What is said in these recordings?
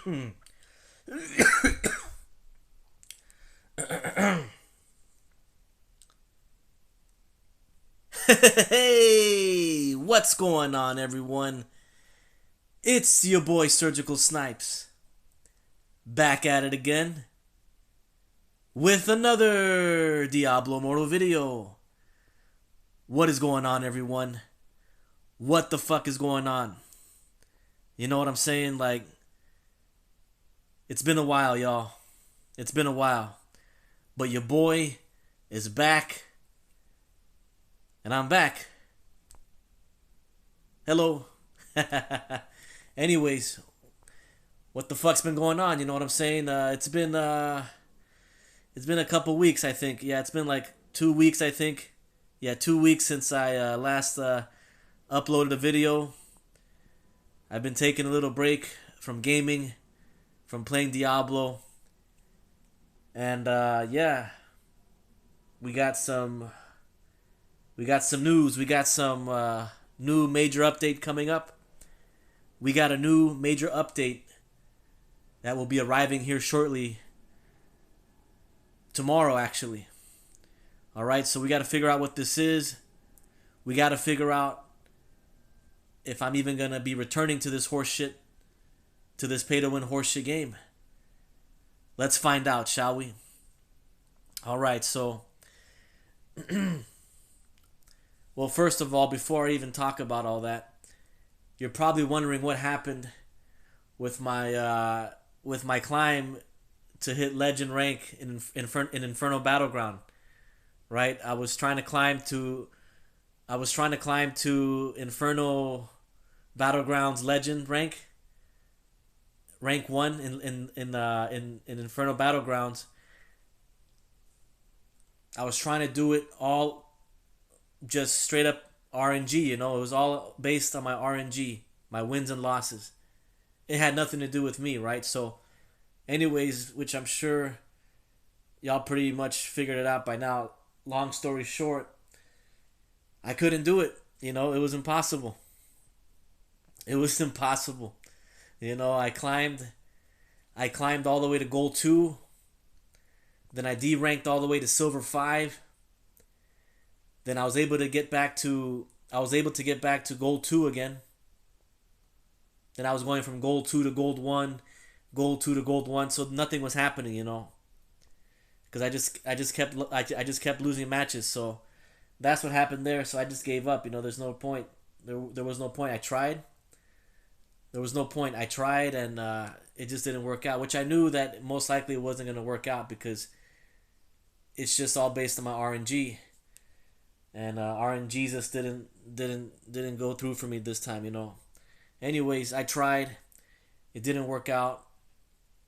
Hey, what's going on, everyone? It's your boy Surgical Snipes, back at it again with another Diablo Immortal video. What is going on, everyone? What the fuck is going on? You know what I'm saying? Like, it's been a while, y'all. It's been a while. But your boy is back, and I'm back. Hello. Anyways, what the fuck's been going on? You know what I'm saying? It's been a couple weeks, I think. Yeah, it's been like 2 weeks, I think. Yeah, 2 weeks since I last uploaded a video. I've been taking a little break from gaming, from playing Diablo, and yeah, we got some news. We got some new major update coming up. We got a new major update that will be arriving here shortly. Tomorrow, actually. Alright, so we got to figure out what this is. We got to figure out if I'm even going to be returning to this horseshit, to this pay-to-win horseshit game. Let's find out, shall we? Alright, so... well, first of all, before I even talk about all that, you're probably wondering what happened with my climb to hit legend rank in Inferno Battleground, right? I was trying to climb to Inferno Battlegrounds legend rank 1 in Inferno Battlegrounds. I was trying to do it all just straight up RNG, you know. It was all based on my RNG, my wins and losses. It had nothing to do with me, right? So, anyways, which I'm sure y'all pretty much figured it out by now. Long story short, I couldn't do it. You know, it was impossible. It was impossible. You know, I climbed all the way to gold 2. Then I D-ranked all the way to silver 5. Then I was able to get back to gold 2 again. Then I was going from gold 2 to gold 1, gold 2 to gold 1, so nothing was happening, you know. Cuz I just kept losing matches, so that's what happened there. So I just gave up, you know. There's no point. There was no point. I tried. There was no point. I tried, and it just didn't work out, which I knew that most likely it wasn't going to work out because it's just all based on my RNG. And RNG just didn't go through for me this time, you know. Anyways, I tried. It didn't work out.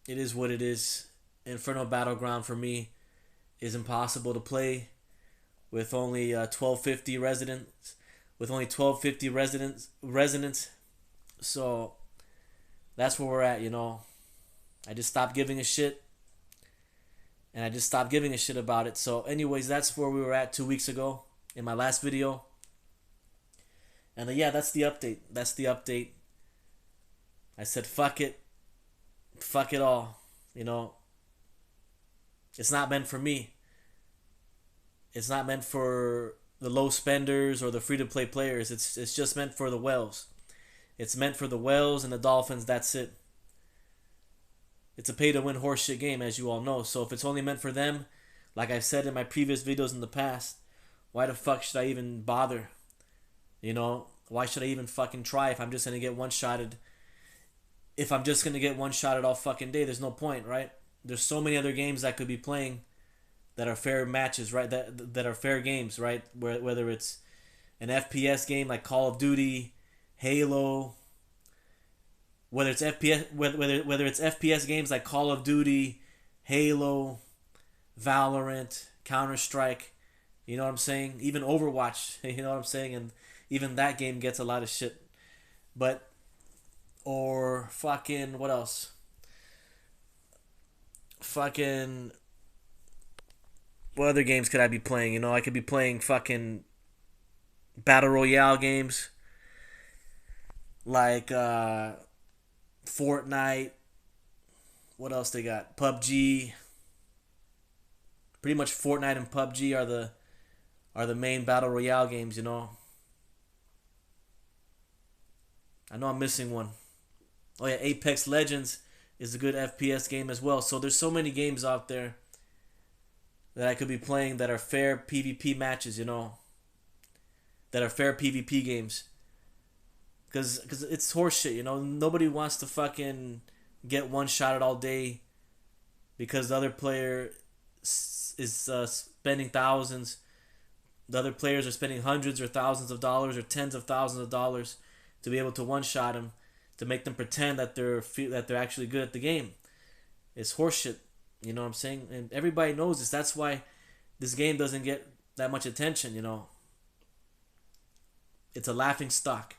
It is what it is. Inferno Battleground for me is impossible to play with only 1250 residents. With only 1250 residents. So that's where we're at, you know. I just stopped giving a shit. And I just stopped giving a shit about it. So anyways, that's where we were at 2 weeks ago in my last video. And yeah, that's the update. That's the update. I said, fuck it. Fuck it all. You know, it's not meant for me. It's not meant for the low spenders or the free-to-play players. It's just meant for the whales. It's meant for the whales and the dolphins. That's it. It's a pay-to-win horseshit game, as you all know. So if it's only meant for them, like I've said in my previous videos in the past, why the fuck should I even bother? You know, why should I even fucking try if I'm just gonna get one-shotted? If I'm just gonna get one-shotted all fucking day, there's no point, right? There's so many other games I could be playing that are fair matches, right? That are fair games, right? Whether it's an FPS game like Call of Duty, Halo, whether it's FPS games like Call of Duty, Halo, Valorant, Counter-Strike, you know what I'm saying? Even Overwatch, you know what I'm saying? And even that game gets a lot of shit. But, or fucking, what else? Fucking, what other games could I be playing? You know, I could be playing fucking Battle Royale games. Like, Fortnite, What else they got? PUBG. Pretty much Fortnite and PUBG are the main battle royale games, you know. I know I'm missing one. Oh yeah, Apex Legends is a good FPS game as well. So there's so many games out there that I could be playing that are fair PvP matches, you know. That are fair PvP games. Cause it's horseshit, you know. Nobody wants to fucking get one shot all day because the other player is spending thousands. The other players are spending hundreds or thousands of dollars or tens of thousands of dollars to be able to one shot them, to make them pretend that they're actually good at the game. It's horseshit, you know what I'm saying? And everybody knows this. That's why this game doesn't get that much attention, you know. It's a laughing stock.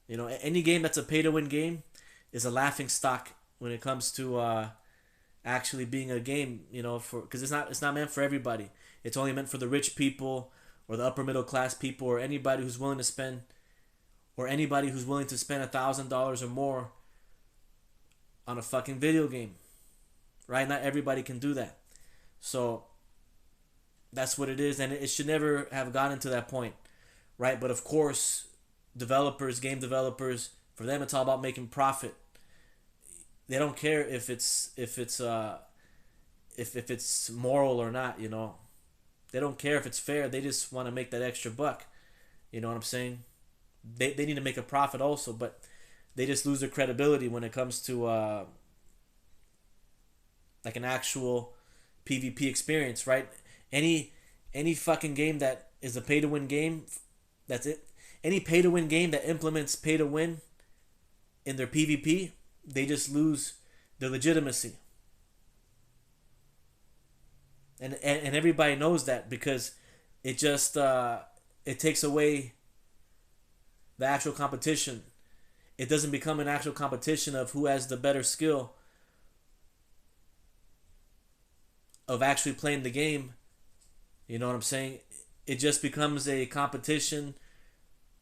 You know, any game that's a pay-to-win game is a laughing stock when it comes to actually being a game. You know, because it's not meant for everybody. It's only meant for the rich people or the upper middle class people or anybody who's willing to spend $1,000 or more on a fucking video game. Right? Not everybody can do that. So that's what it is, and it should never have gotten to that point. Right? But of course, game developers, for them it's all about making profit. They don't care if it's moral or not, you know. They don't care if it's fair. They just want to make that extra buck. You know what I'm saying? They need to make a profit also, but they just lose their credibility when it comes to like an actual PvP experience, right? Any fucking game that is a pay to win game, that's it. Any pay to win game that implements pay to win in their PvP, they just lose their legitimacy. And everybody knows that because it just it takes away the actual competition. It doesn't become an actual competition of who has the better skill of actually playing the game. You know what I'm saying? It just becomes a competition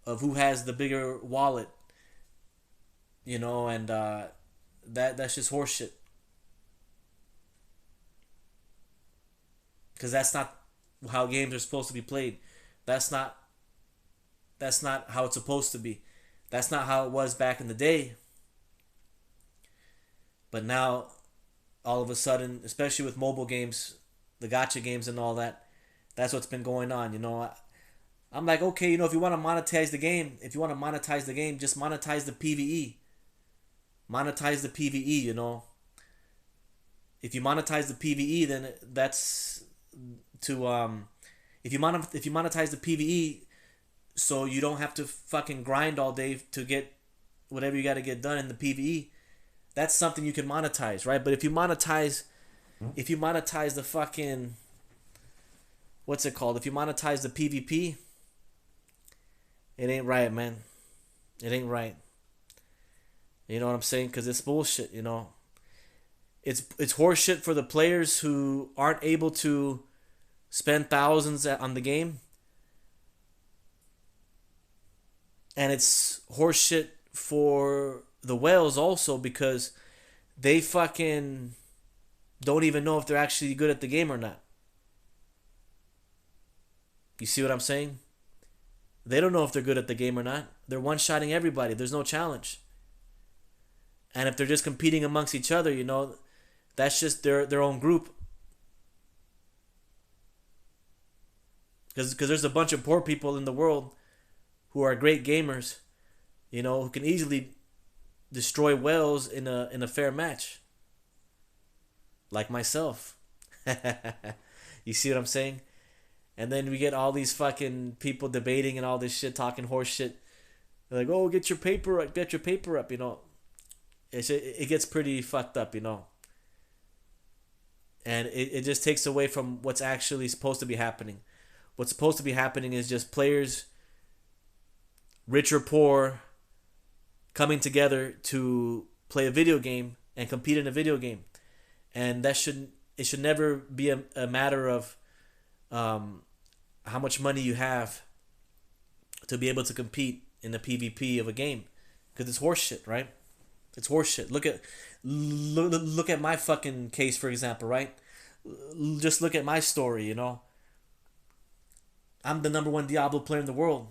of who has the bigger wallet. You know, and that's just horseshit. Because that's not how games are supposed to be played. That's not how it's supposed to be. That's not how it was back in the day. But now, all of a sudden, especially with mobile games, the gacha games and all that, that's what's been going on. You know, I'm like, okay, you know, if you want to monetize the game, just monetize the PvE. Monetize the PvE, you know. If you monetize the PvE, then that's to if you monetize the PvE, so you don't have to fucking grind all day to get whatever you got to get done in the PvE. That's something you can monetize, right? But if you monetize the fucking, what's it called? If you monetize the PvP, it ain't right, man. It ain't right. You know what I'm saying? Because it's bullshit, you know. It's horseshit for the players who aren't able to spend thousands on the game. And it's horseshit for the whales also because they fucking don't even know if they're actually good at the game or not. You see what I'm saying? They don't know if they're good at the game or not. They're one-shotting everybody. There's no challenge. And if they're just competing amongst each other, you know, that's just their own group. Because there's a bunch of poor people in the world who are great gamers, you know, who can easily destroy whales in a fair match. Like myself. You see what I'm saying? And then we get all these fucking people debating and all this shit, talking horse shit. They're like, oh, get your paper up, you know. It gets pretty fucked up, you know. And it just takes away from what's actually supposed to be happening. What's supposed to be happening is just players, rich or poor, coming together to play a video game and compete in a video game. And it should never be a matter of how much money you have to be able to compete in the PvP of a game. Because it's horseshit, right? It's horseshit. Look at my fucking case, for example, right? Just look at my story, you know. I'm the number one Diablo player in the world,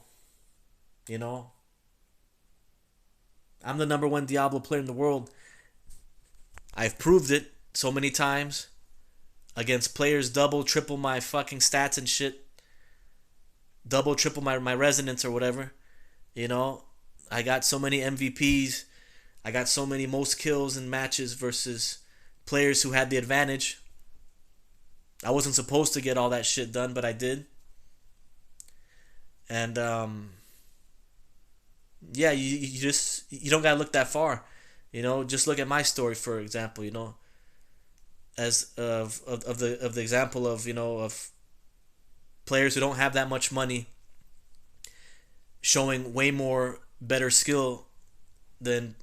you know. I'm the number one Diablo player in the world. I've proved it so many times against players double, triple my fucking stats and shit. Double, triple my resonance or whatever. You know, I got so many MVPs. I got so many most kills in matches versus players who had the advantage. I wasn't supposed to get all that shit done, but I did. And yeah, you don't gotta look that far. You know, just look at my story, for example. You know, as of the example of, you know, of players who don't have that much money showing way more better skill than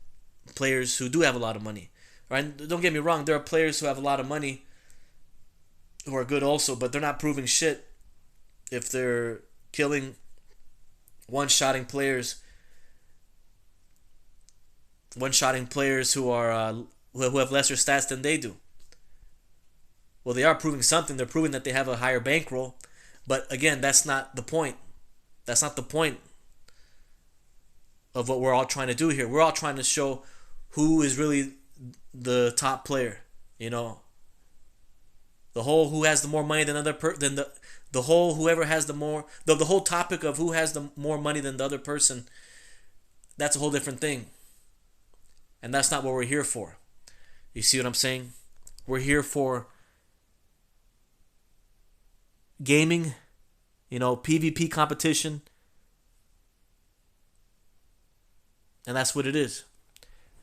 players who do have a lot of money. Right? Don't get me wrong, there are players who have a lot of money who are good also, but they're not proving shit if they're killing one-shotting players who are who have lesser stats than they do. Well, they are proving something. They're proving that they have a higher bankroll. But again, that's not the point. That's not the point of what we're all trying to do here. We're all trying to show who is really the top player. You know, the whole who has the more money than the whole whoever has the more the whole topic of who has the more money than the other person. That's a whole different thing. And that's not what we're here for. You see what I'm saying? We're here for gaming, you know, PvP competition. And that's what it is.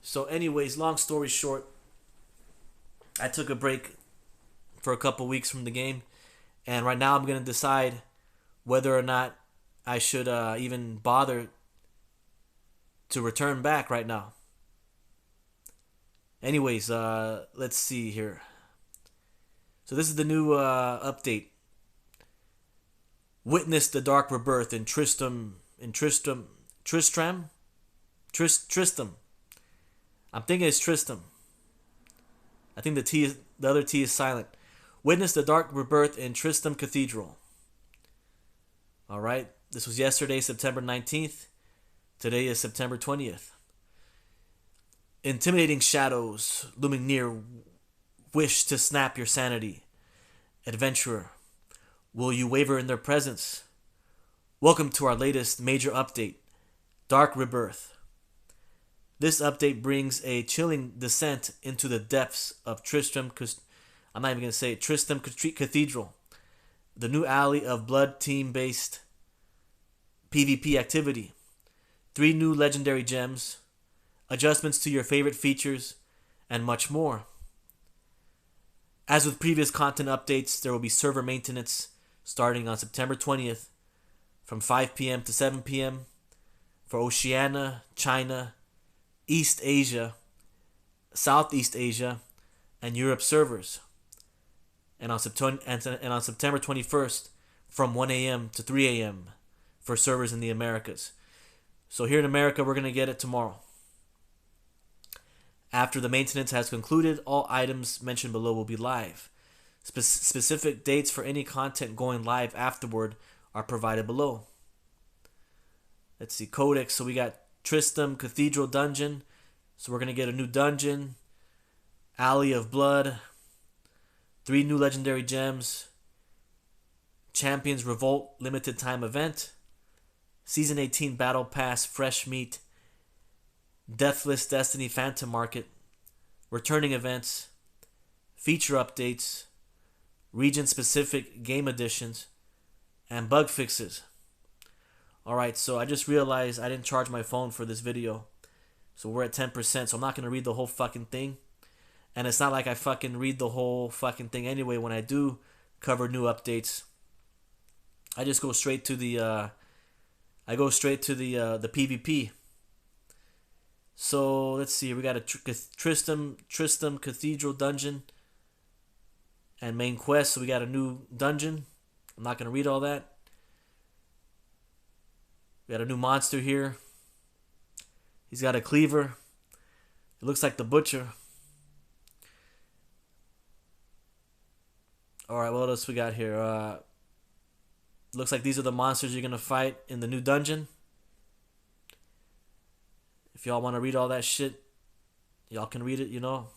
So anyways, long story short, I took a break for a couple weeks from the game. And right now I'm going to decide whether or not I should even bother to return back right now. Anyways, let's see here. So this is the new update. Witness the dark rebirth in Tristram. I'm thinking it's Tristram. I think the other T is silent. Witness the dark rebirth in Tristram Cathedral. All right. This was yesterday, September 19th. Today is September 20th. Intimidating shadows looming near wish to snap your sanity. Adventurer, will you waver in their presence? Welcome to our latest major update, Dark Rebirth. This update brings a chilling descent into the depths of Tristram Cathedral, the new alley of blood team-based PvP activity. 3 new legendary gems, adjustments to your favorite features, and much more. As with previous content updates, there will be server maintenance starting on September 20th from 5 p.m. to 7 p.m. for Oceania, China, East Asia, Southeast Asia, and Europe servers. And on September 21st from 1 a.m. to 3 a.m. for servers in the Americas. So here in America, we're going to get it tomorrow. After the maintenance has concluded, all items mentioned below will be live. Specific dates for any content going live afterward are provided below. Let's see, Codex. So we got Tristram Cathedral Dungeon. So we're going to get a new dungeon. Alley of Blood. 3 new legendary gems. Champions Revolt limited time event. Season 18 Battle Pass Fresh Meat. Deathless Destiny Phantom Market, returning events, feature updates, region-specific game additions, and bug fixes. Alright, so I just realized I didn't charge my phone for this video. So we're at 10%, so I'm not going to read the whole fucking thing. And it's not like I fucking read the whole fucking thing anyway when I do cover new updates. I just go straight to the PvP. So let's see. We got a Tristram Cathedral dungeon and main quest. So we got a new dungeon. I'm not gonna read all that. We got a new monster here. He's got a cleaver. It looks like the Butcher. Alright, what else we got here? Looks like these are the monsters you're going to fight in the new dungeon. If y'all want to read all that shit, y'all can read it, you know.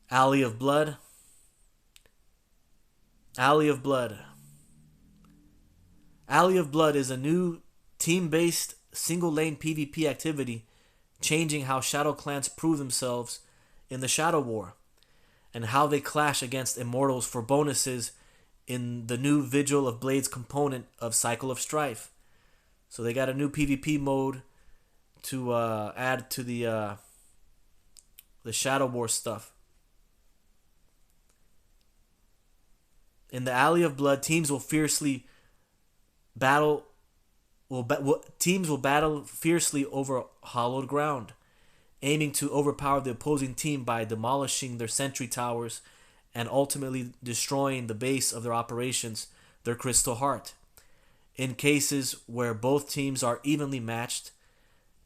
Alley of Blood. Alley of Blood. Alley of Blood is a new team-based single-lane PvP activity, changing how Shadow clans prove themselves in the Shadow War, and how they clash against Immortals for bonuses in the new Vigil of Blades component of Cycle of Strife. So they got a new PvP mode to add to the Shadow War stuff. In the Alley of Blood, teams will fiercely battle. Teams will battle fiercely over hollowed ground, aiming to overpower the opposing team by demolishing their sentry towers and ultimately destroying the base of their operations, their Crystal Heart. In cases where both teams are evenly matched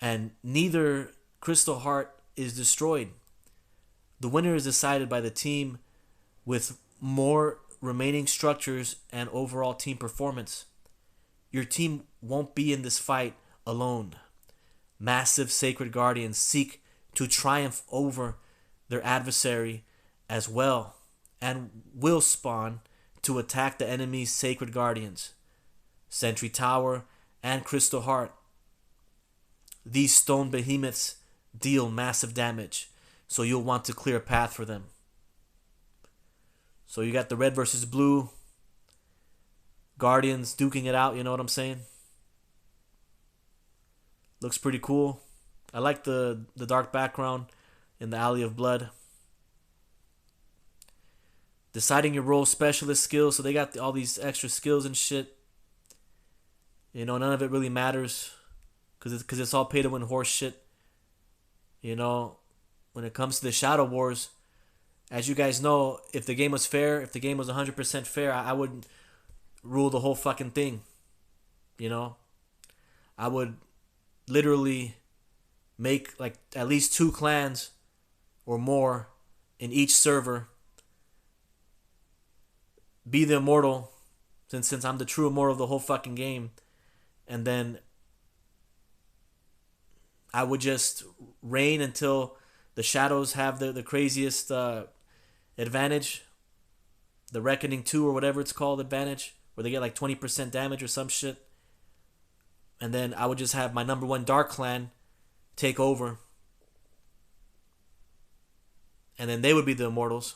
and neither Crystal Heart is destroyed, the winner is decided by the team with more remaining structures and overall team performance. Your team won't be in this fight alone. Massive Sacred Guardians seek to triumph over their adversary as well, and will spawn to attack the enemy's Sacred Guardians, Sentry Tower, and Crystal Heart. These stone behemoths deal massive damage, so you'll want to clear a path for them. So you got the red versus blue Guardians duking it out, you know what I'm saying? Looks pretty cool. I like the dark background in the Alley of Blood. Deciding your role specialist skills. So they got all these extra skills and shit. You know, none of it really matters. Because it's all pay to win horse shit. You know, when it comes to the Shadow Wars, as you guys know, if the game was fair, if the game was 100% fair, I wouldn't rule the whole fucking thing. You know? I would literally make like at least 2 clans or more in each server. Be the immortal, since I'm the true immortal of the whole fucking game. And then I would just reign until the shadows have the craziest advantage. The Reckoning 2 or whatever it's called advantage. Where they get like 20% damage or some shit. And then I would just have my number 1 Dark Clan take over. And then they would be the immortals.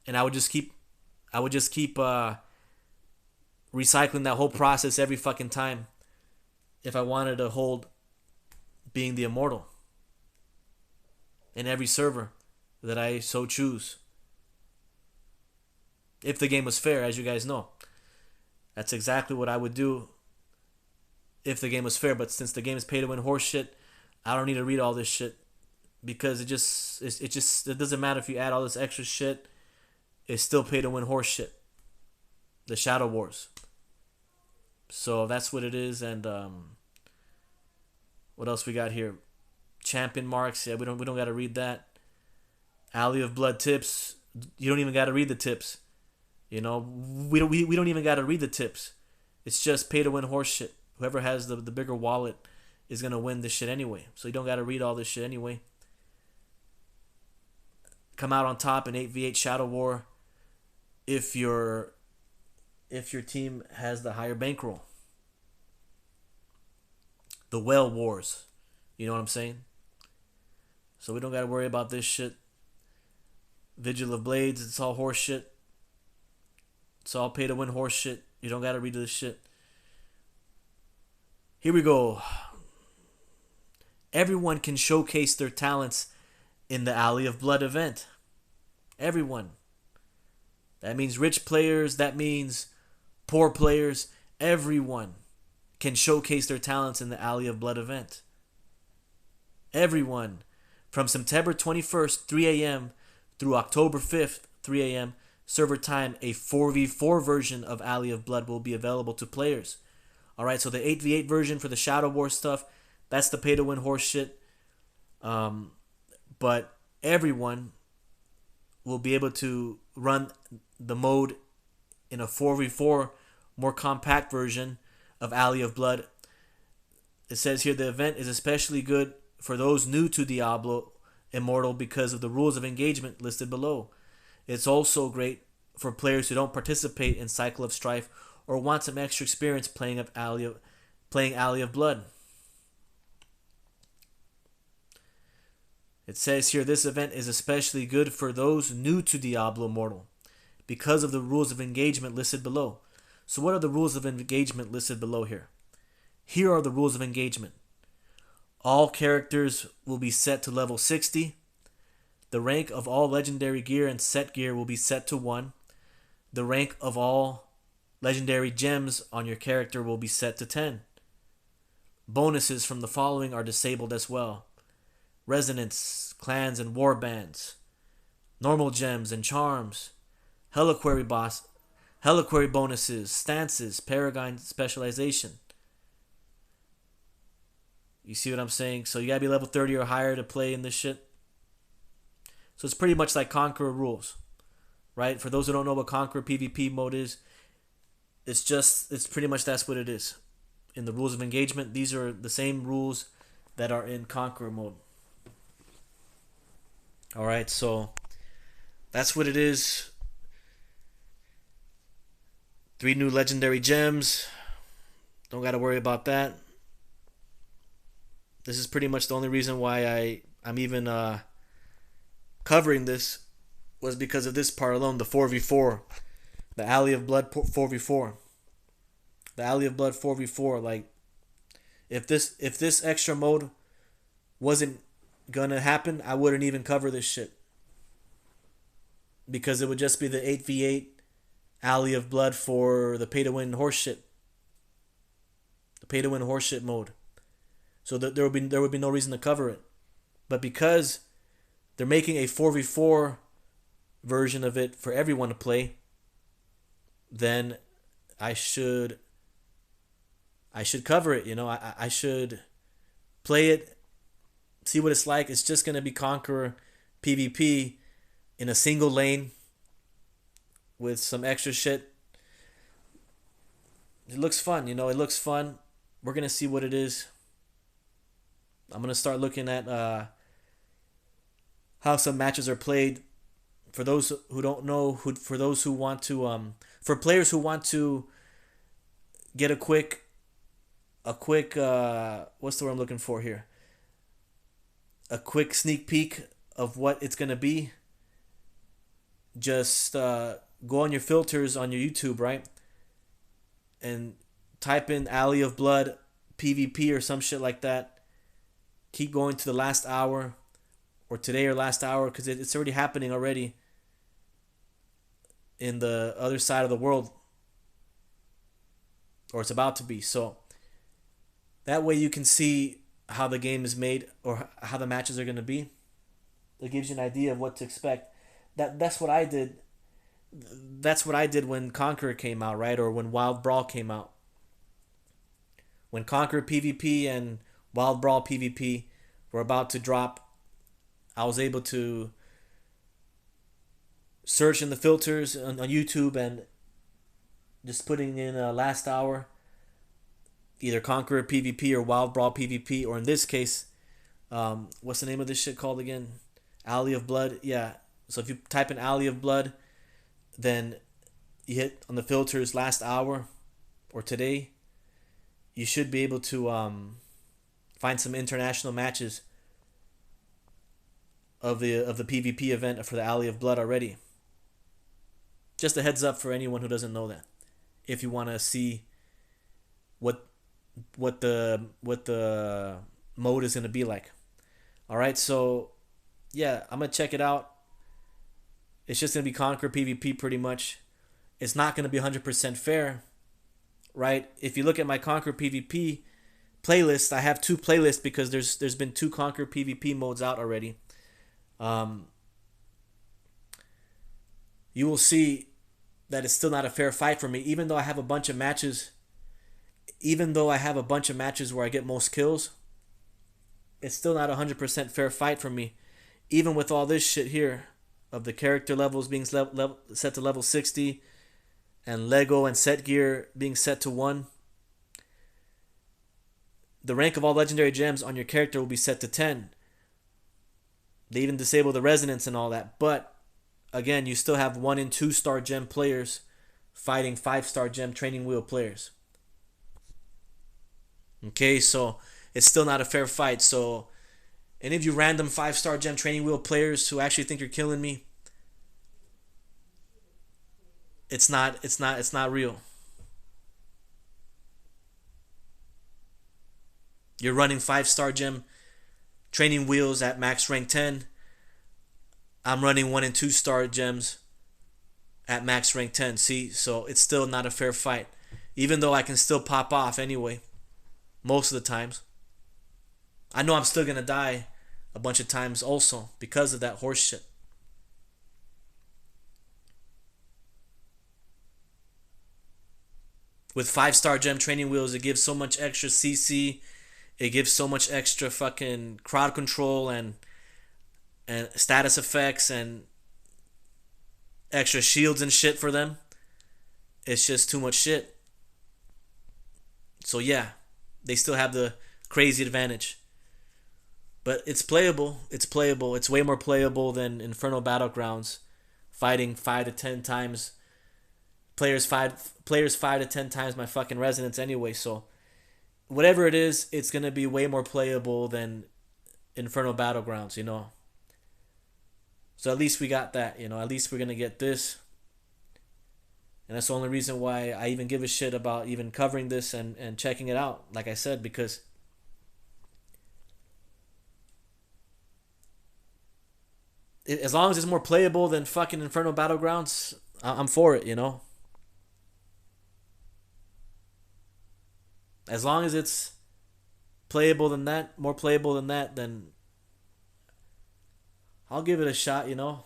And I would just keep recycling that whole process every fucking time if I wanted to hold being the immortal in every server that I so choose. If the game was fair, as you guys know. That's exactly what I would do if the game was fair. But since the game is pay to win horse shit, I don't need to read all this shit, because it doesn't matter if you add all this extra shit. It's still pay to win horse shit. The Shadow Wars. So that's what it is. And what else we got here? Champion marks. Yeah, we don't gotta read that. Alley of Blood tips. You don't even gotta read the tips. You know, we don't even gotta read the tips. It's just pay to win horse shit. Whoever has the bigger wallet is gonna win this shit anyway. So you don't gotta read all this shit anyway. Come out on top in 8v8 Shadow War if your team has the higher bankroll. The Whale Wars. You know what I'm saying? So we don't gotta worry about this shit. Vigil of Blades, it's all horse shit. It's all pay to win horse shit. You don't gotta read this shit. Here we go. Everyone can showcase their talents in the Alley of Blood event. Everyone. That means rich players. That means poor players. Everyone can showcase their talents in the Alley of Blood event. Everyone. From September 21st, 3 a.m. through October 5th, 3 a.m. server time, a 4v4 version of Alley of Blood will be available to players. Alright, so the 8v8 version for the Shadow War stuff, that's the pay to win horse shit. Um, but everyone will be able to run the mode in a 4v4 more compact version of Alley of Blood. It says here the event is especially good for those new to Diablo Immortal because of the rules of engagement listed below. It's also great for players who don't participate in Cycle of Strife or want some extra experience playing Alley of Blood. It says here this event is especially good for those new to Diablo Immortal because of the rules of engagement listed below. So what are the rules of engagement listed below here? Here are the rules of engagement. All characters will be set to level 60. The rank of all legendary gear and set gear will be set to 1. The rank of all legendary gems on your character will be set to 10. Bonuses from the following are disabled as well: Resonance, Clans, and Warbands, Normal Gems and Charms, Reliquary bonuses, Stances, Paragon Specialization. You see what I'm saying? So you gotta be level 30 or higher to play in this shit. So it's pretty much like Conqueror rules, right? For those who don't know what Conqueror PvP mode is, it's pretty much that's what it is. In the rules of engagement, these are the same rules that are in Conqueror mode. Alright, so that's what it is. 3 new legendary gems. Don't gotta worry about that. This is pretty much the only reason why I'm even covering this, was because of this part alone, the 4v4. The Alley of Blood 4v4. The Alley of Blood 4v4. Like, if this extra mode wasn't gonna happen, I wouldn't even cover this shit. Because it would just be the 8v8 Alley of Blood for the pay-to-win horseshit. The pay-to-win horseshit mode. So there would be no reason to cover it. But because they're making a 4v4 version of it for everyone to play, then I should cover it, you know. I should play it, see what it's like. It's just going to be Conqueror PvP in a single lane with some extra shit. It looks fun, you know. It looks fun. We're going to see what it is. I'm going to start looking at how some matches are played. For those who don't know, for those who want to, for players who want to get a quick, what's the word I'm looking for here? A quick sneak peek of what it's going to be. Just go on your filters on your YouTube, right? And type in Alley of Blood PvP or some shit like that. Keep going to the last hour, or today or last hour, because it's already happening already in the other side of the world, or it's about to be. So that way you can see how the game is made, or how the matches are going to be. It gives you an idea of what to expect. That's what I did. That's what I did when Conqueror came out, right? Or when Wild Brawl came out. When Conqueror PvP and Wild Brawl PvP were about to drop, I was able to search in the filters on YouTube and just putting in last hour, either Conqueror PvP or Wild Brawl PvP, or in this case, what's the name of this shit called again? Alley of Blood. Yeah. So if you type in Alley of Blood, then you hit on the filters last hour or today, you should be able to find some international matches of the PvP event for the Alley of Blood already. Just a heads up for anyone who doesn't know that. If you want to see what the mode is going to be like. All right, so yeah, I'm going to check it out. It's just going to be Conquer PvP pretty much. It's not going to be 100% fair, right? If you look at my Conquer PvP playlist, I have 2 playlists because there's been 2 Conquer PvP modes out already. You will see that it's still not a fair fight for me, even though I have a bunch of matches. Even though I have a bunch of matches where I get most kills, it's still not a 100% fair fight for me. Even with all this shit here of the character levels being set to level 60 and Lego and set gear being set to 1, the rank of all legendary gems on your character will be set to 10. They even disable the resonance and all that. But again, you still have 1 and 2 star gem players fighting 5-star gem training wheel players. Okay, so it's still not a fair fight. So any of you random 5-star gem training wheel players who actually think you're killing me, it's not real. You're running 5-star gem training wheels at max rank 10. I'm running 1 and 2 star gems at max rank 10. See, so it's still not a fair fight. Even though I can still pop off anyway, most of the times. I know I'm still gonna die a bunch of times also because of that horse shit. With 5-star gem training wheels, it gives so much extra CC. It gives so much extra fucking crowd control and status effects and extra shields and shit for them. It's just too much shit. So yeah, they still have the crazy advantage. But it's playable. It's playable. It's way more playable than Infernal Battlegrounds, fighting 5 to 10 times players 5 to 10 times my fucking resonance anyway. So whatever it is, it's gonna be way more playable than Infernal Battlegrounds, you know. So at least we got that, you know. At least we're gonna get this, and that's the only reason why I even give a shit about even covering this and checking it out. Like I said, because as long as it's more playable than fucking Infernal Battlegrounds, I'm for it, you know. As long as it's playable than that, more playable than that, then I'll give it a shot, you know.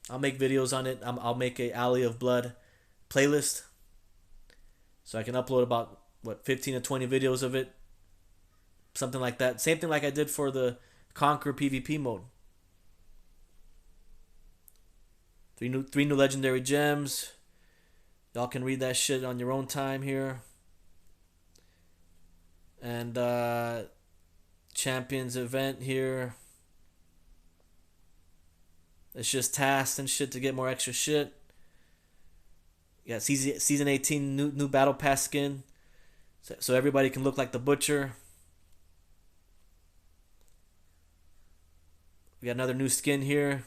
I'll make videos on it. I'll make a Alley of Blood playlist, so I can upload about 15 to 20 videos of it, something like that. Same thing like I did for the Conquer PvP mode. Three new legendary gems. Y'all can read that shit on your own time here. And Champions event here. It's just tasks and shit to get more extra shit. Yeah, season 18 new battle pass skin, so everybody can look like the Butcher. We got another new skin here.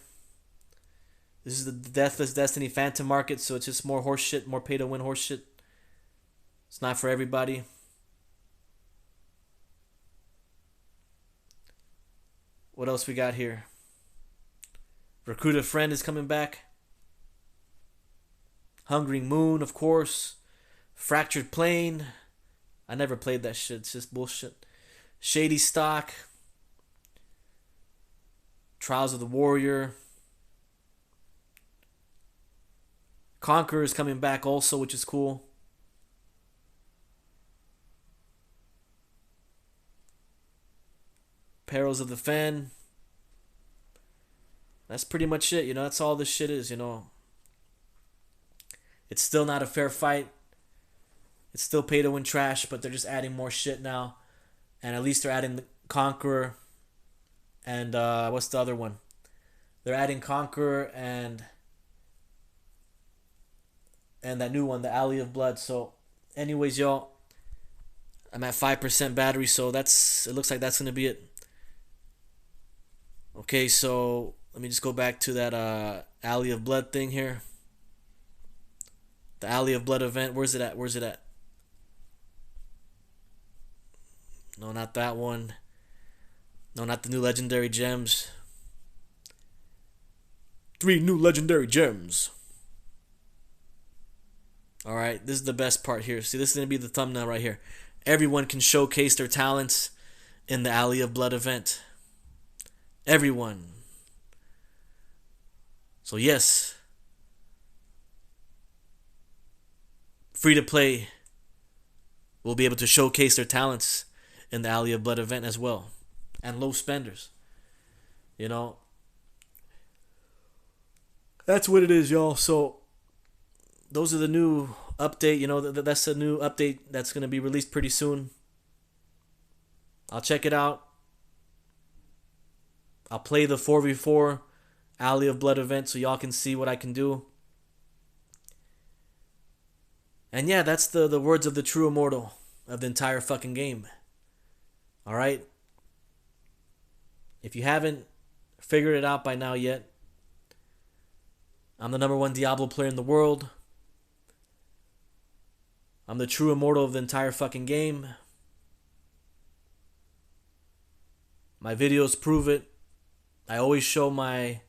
This is the Deathless Destiny Phantom Market, so it's just more horse shit, more pay to win horse shit. It's not for everybody. What else we got here? Recruit a Friend is coming back. Hungering Moon, of course. Fractured Plane. I never played that shit. It's just bullshit. Shady Stock. Trials of the Warrior. Conqueror is coming back also, which is cool. Perils of the Fen. That's pretty much it, you know. That's all this shit is, you know. It's still not a fair fight. It's still pay to win trash, but they're just adding more shit now. And at least they're adding the Conqueror and what's the other one? They're adding Conqueror and that new one, the Alley of Blood. So anyways, y'all, I'm at 5% battery, so it looks like that's gonna be it. Okay, so let me just go back to that Alley of Blood thing here. The Alley of Blood event. Where's it at? Where's it at? No, not that one. No, not the new legendary gems. 3 new legendary gems. Alright, this is the best part here. See, this is going to be the thumbnail right here. Everyone can showcase their talents in the Alley of Blood event. Everyone. So yes, free to play will be able to showcase their talents in the Alley of Blood event as well. and low spenders. You know, that's what it is, y'all. So those are the new update. You know, that's a new update that's gonna be released pretty soon. I'll check it out. I'll play the 4v4 Alley of Blood event so y'all can see what I can do. And yeah, that's the words of the true immortal of the entire fucking game. Alright? If you haven't figured it out by now yet, I'm the #1 Diablo player in the world. I'm the true immortal of the entire fucking game. My videos prove it. I always show my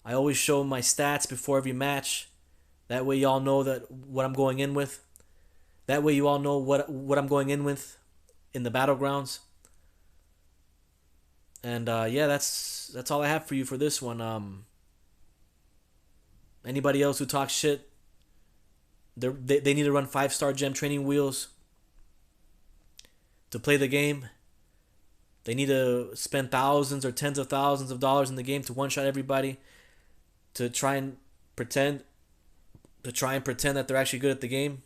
stats before every match. That way y'all know that what I'm going in with. That way you all know what I'm going in with in the battlegrounds. And yeah, that's all I have for you for this one. Anybody else who talks shit, they need to run 5-star gem training wheels to play the game. They need to spend thousands or tens of thousands of dollars in the game to one-shot everybody, to try and pretend that they're actually good at the game.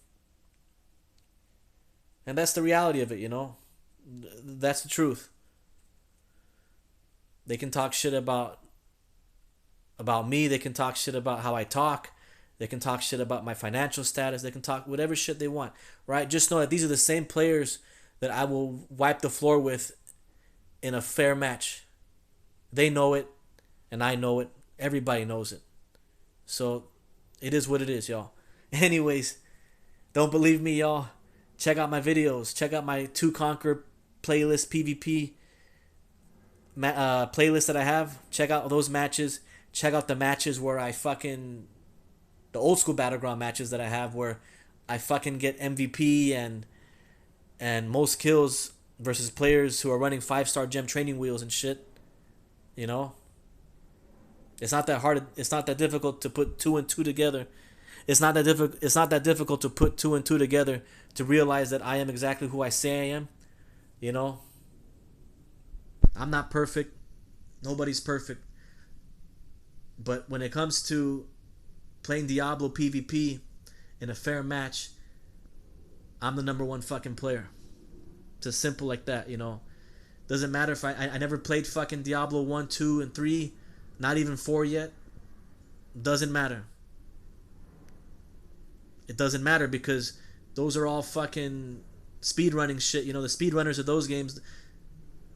And that's the reality of it, you know. That's the truth. They can talk shit about me. They can talk shit about how I talk. They can talk shit about my financial status. They can talk whatever shit they want, right? Just know that these are the same players that I will wipe the floor with in a fair match. They know it, and I know it. Everybody knows it. So it is what it is, y'all. Anyways, don't believe me, y'all? Check out my videos. Check out my 2 Conquer playlist PvP playlist that I have. Check out those matches. Check out the matches where the old school battleground matches that I have where I fucking get MVP and most kills versus players who are running 5-star gem training wheels and shit. You know? It's not that hard. It's not that difficult to put 2 and 2 together. It's not that difficult to put 2 and 2 together to realize that I am exactly who I say I am. You know? I'm not perfect. Nobody's perfect. But when it comes to playing Diablo PvP in a fair match, I'm the #1 fucking player. It's as simple like that, you know. Doesn't matter if I never played fucking Diablo 1, 2, and 3, not even 4 yet. Doesn't matter. It doesn't matter because those are all fucking speedrunning shit. You know, the speedrunners of those games,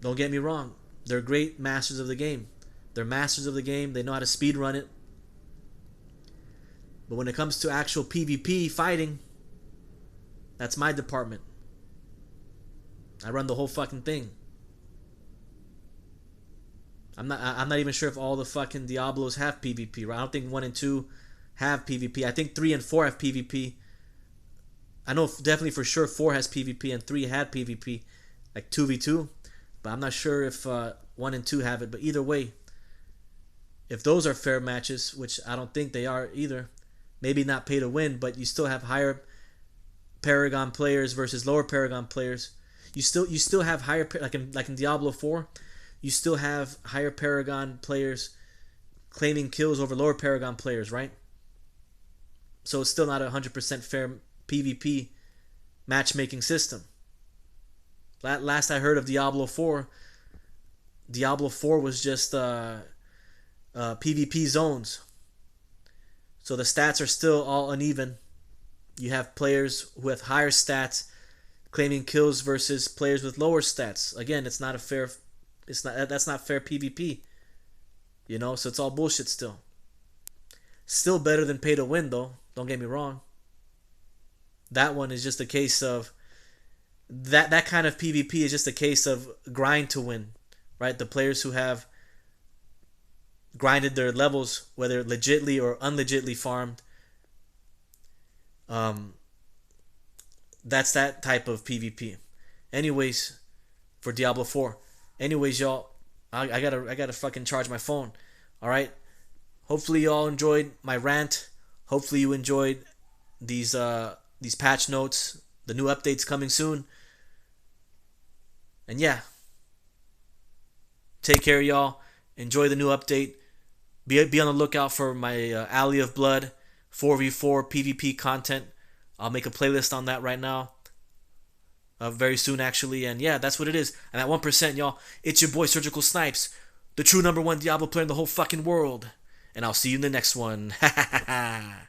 don't get me wrong, they're great masters of the game. They're masters of the game. They know how to speedrun it. But when it comes to actual PvP fighting, that's my department. I run the whole fucking thing. I'm not even sure if all the fucking Diablos have PvP, right? I don't think 1 and 2 have PvP. I think 3 and 4 have PvP. I know definitely for sure 4 has PvP and 3 had PvP, like 2v2. But I'm not sure if 1 and 2 have it. But either way, if those are fair matches, which I don't think they are either, maybe not pay to win, but you still have higher Paragon players versus lower Paragon players. You still have higher, like in Diablo 4, you still have higher Paragon players claiming kills over lower Paragon players, right? So it's still not a 100% fair PvP matchmaking system. Last I heard of Diablo 4 was just PvP zones. So the stats are still all uneven. You have players who have higher stats claiming kills versus players with lower stats. Again, that's not fair PvP. You know, so it's all bullshit still. Still better than pay to win though, don't get me wrong. That one is just a case of that kind of PvP is just a case of grind to win, right? The players who have grinded their levels, whether legitly or unlegitly farmed, that's that type of PvP. Anyways, for Diablo 4. Anyways, y'all, I gotta fucking charge my phone. All right. Hopefully y'all enjoyed my rant. Hopefully you enjoyed these patch notes, the new updates coming soon. And yeah, Take care, y'all. Enjoy the new update. Be on the lookout for my Alley of Blood 4v4 PvP content. I'll make a playlist on that right now. Very soon, actually. And yeah, that's what it is. And at 1%, y'all, it's your boy Surgical Snipes, the true #1 Diablo player in the whole fucking world. And I'll see you in the next one. Ha ha ha ha.